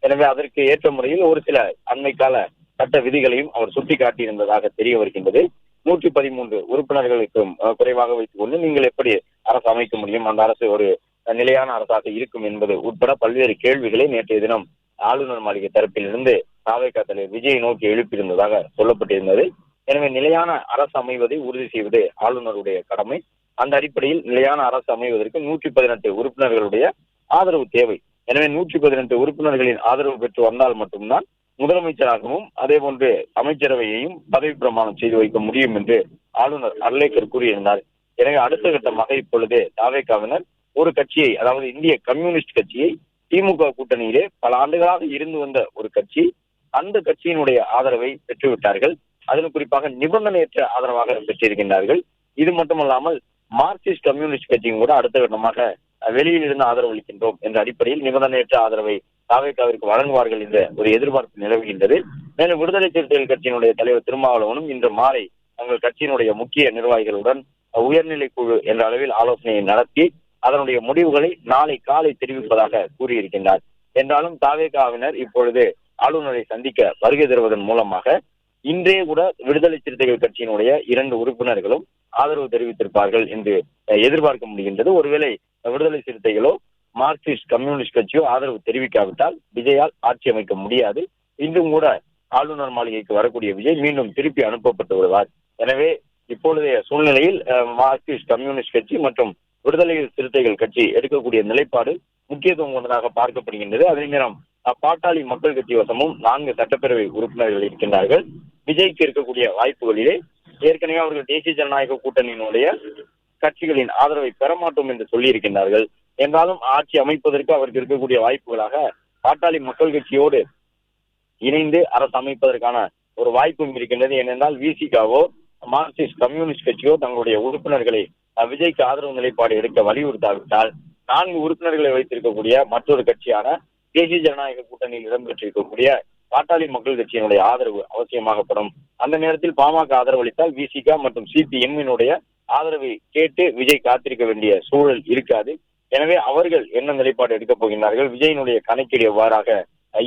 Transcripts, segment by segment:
எனவே அதற்கு ஏற்ற முறையில் ஒரு சில அண்மை கால சட்ட விதிகளையும் அவர் சுட்டிக்காட்டியிருந்ததாக தெரிய வருகின்றது. 113 உறுப்பினர்களுக்கும் குறைவாக வைத்துக் கொண்டு நீங்கள் எப்படி அரசு அமைக்க முடியும், அந்த அரசு ஒரு நிலையான அரசாக இருக்கும் என்பது உட்பட பல்வேறு கேள்விகளை நேற்றைய தினம் ஆளுநர் மாளிகை தரப்பிலிருந்து தாவேகா தலைவர் விஜயை நோக்கி எழுப்பியிருந்ததாக சொல்லப்பட்டிருந்தது. எனவே நிலையான அரசு அமைவதை உறுதி செய்வது ஆளுநருடைய கடமை. அந்த அடிப்படையில் நிலையான அரசு அமைவதற்கு 118 உறுப்பினர்களுடைய ஆதரவு தேவை. எனவே 118 உறுப்பினர்களின் ஆதரவு பெற்று வந்தால் மட்டும்தான் முதலமைச்சராகவும் அதே போன்று அமைச்சரவையையும் பதவி பிரமாணம் செய்து வைக்க முடியும் என்று ஆளுநர் அர்லேக்கர் கூறியிருந்தார். எனவே அடுத்த கட்டமாக இப்பொழுது தாவேகாவினர் ஒரு கட்சியை, அதாவது இந்திய கம்யூனிஸ்ட் கட்சியை, திமுக கூட்டணியிலே பல ஆண்டுகளாக இருந்து வந்த ஒரு கட்சி, அந்த கட்சியினுடைய ஆதரவை பெற்றுவிட்டார்கள். அதிலும் குறிப்பாக நிபந்தனையற்ற ஆதரவாக பெற்றிருக்கின்றார்கள். இது மட்டுமல்லாமல் மார்க்சிஸ்ட் கம்யூனிஸ்ட் கட்சியும் கூட அடுத்த கட்டமாக வெளியில் இருந்து ஆதரவு அளிக்கின்றோம் என்ற அடிப்படையில் நிபந்தனையற்ற ஆதரவை தாவேகாவிற்கு வழங்குவார்கள் என்ற ஒரு எதிர்பார்ப்பு நிலவுகின்றது. மேலும் விடுதலை சிறுத்தைகள் கட்சியினுடைய தலைவர் திருமாவளவனும் இன்று மாலை தங்கள் கட்சியினுடைய முக்கிய நிர்வாகிகளுடன் உயர்நிலை குழு என்ற அளவில் ஆலோசனையை நடத்தி அதனுடைய முடிவுகளை நாளை காலை தெரிவிப்பதாக கூறியிருக்கின்றார். என்றாலும் தாவேகாவினர் இப்பொழுது ஆளுநரை சந்திக்க வருகை தருவதன் மூலமாக இன்றே கூட விடுதலை சிறுத்தைகள் கட்சியினுடைய 2 உறுப்பினர்களும் ஆதரவு தெரிவித்திருப்பார்கள் என்று எதிர்பார்க்க முடிகின்றது. ஒருவேளை விடுதலை சிறுத்தைகளோ மார்க்சிஸ்ட் கம்யூனிஸ்ட் கட்சியோ ஆதரவு தெரிவிக்காவிட்டால் விஜயால் ஆட்சி அமைக்க முடியாது. இன்றும் கூட ஆளுநர் மாளிகைக்கு வரக்கூடிய விஜய் மீண்டும் திருப்பி அனுப்பப்பட்டு வருவார். எனவே இப்பொழுதைய சூழ்நிலையில் மார்க்சிஸ்ட் கம்யூனிஸ்ட் கட்சி மற்றும் விடுதலை சிறுத்தைகள் கட்சி எடுக்கக்கூடிய நிலைப்பாடு முக்கியத்துவம் கொண்டதாக பார்க்கப்படுகின்றது. அதே நேரம் பாட்டாளி மக்கள் கட்சி வசமும் 4 சட்டப்பேரவை உறுப்பினர்கள் இருக்கின்றார்கள். விஜய்க்கு இருக்கக்கூடிய வாய்ப்புகளிலே ஏற்கனவே அவர்கள் தேசிய ஜனநாயக கூட்டணியினுடைய கட்சிகளின் ஆதரவை பெறமாட்டோம் என்று சொல்லி இருக்கின்றார்கள். என்றாலும் ஆட்சி அமைப்பதற்கு அவருக்கு இருக்கக்கூடிய வாய்ப்புகளாக பாட்டாளி மக்கள் கட்சியோடு இணைந்து அரசு அமைப்பதற்கான ஒரு வாய்ப்பும் இருக்கின்றது. ஏனென்றால் விசிகாவோ மார்க்சிஸ்ட் கம்யூனிஸ்ட் கட்சியோ தங்களுடைய உறுப்பினர்களை விஜய்க்கு ஆதரவு நிலைப்பாடு எடுக்க வலியுறுத்தாவிட்டால் 4 உறுப்பினர்களை வைத்திருக்கக்கூடிய மற்றொரு கட்சியான தேசிய ஜனநாயக கூட்டணியில் இடம்பெற்றிருக்கக்கூடிய பாட்டாளி மக்கள் கட்சியினுடைய ஆதரவு அவசியமாகப்படும். அந்த நேரத்தில் பாமக ஆதரவு அளித்தால் விசிகா மற்றும் சிபிஎம்மினுடைய ஆதரவை கேட்டு விஜய் காத்திருக்க வேண்டிய சூழல் இருக்காது. எனவே அவர்கள் என்ன நிலைப்பாடு எடுக்கப் போகின்றார்கள், விஜயினுடைய கணக்கீடு எவ்வாறாக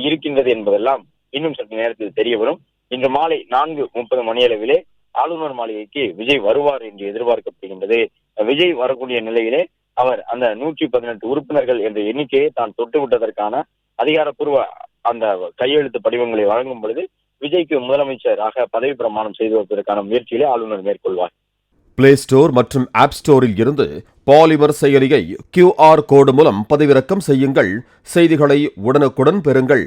இருக்கின்றது என்பதெல்லாம் இன்னும் சற்று நேரத்தில் தெரிய வரும். இன்று மாலை 4:30 மணியளவிலே ஆளுநர் மாளிகைக்கு விஜய் வருவார் என்று எதிர்பார்க்கப்படுகின்றது. விஜய் வரக்கூடிய நிலையிலே அவர் அந்த 118 உறுப்பினர்கள் என்ற எண்ணிக்கையை தான் தொட்டுவிட்டதற்கான அதிகாரப்பூர்வ அந்த கையெழுத்து படிவங்களை வழங்கும் பொழுது விஜய்க்கு முதலமைச்சராக பதவி பிரமாணம் செய்து வைப்பதற்கான முயற்சியிலே ஆளுநர் மேற்கொள்வார். பிளே ஸ்டோர் மற்றும் ஆப் ஸ்டோரில் இருந்து பாலிமர் செயலியை QR கோடு மூலம் பதிவிறக்கம் செய்யுங்கள். செய்திகளை உடனுக்குடன் பெறுங்கள்.